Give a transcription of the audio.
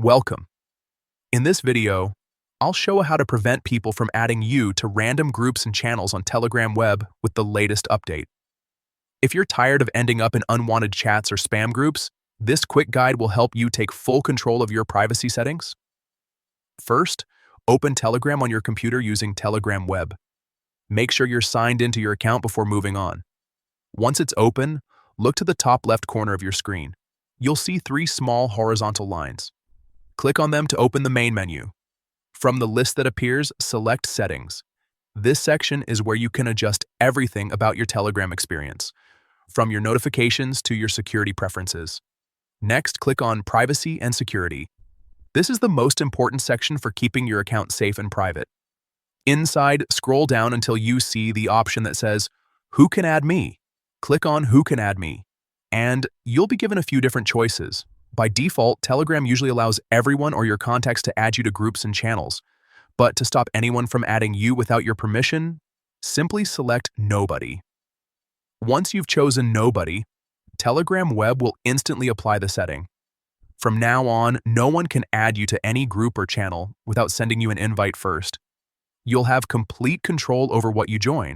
Welcome. In this video, I'll show how to prevent people from adding you to random groups and channels on Telegram Web with the latest update. If you're tired of ending up in unwanted chats or spam groups, this quick guide will help you take full control of your privacy settings. First, open Telegram on your computer using Telegram Web. Make sure you're signed into your account before moving on. Once it's open, look to the top left corner of your screen. You'll see three small horizontal lines. Click on them to open the main menu. From the list that appears, select Settings. This section is where you can adjust everything about your Telegram experience, from your notifications to your security preferences. Next, click on Privacy and Security. This is the most important section for keeping your account safe and private. Inside, scroll down until you see the option that says, Who can add me? Click on Who can add me, and you'll be given a few different choices. By default, Telegram usually allows everyone or your contacts to add you to groups and channels. But to stop anyone from adding you without your permission, simply select Nobody. Once you've chosen Nobody, Telegram Web will instantly apply the setting. From now on, no one can add you to any group or channel without sending you an invite first. You'll have complete control over what you join.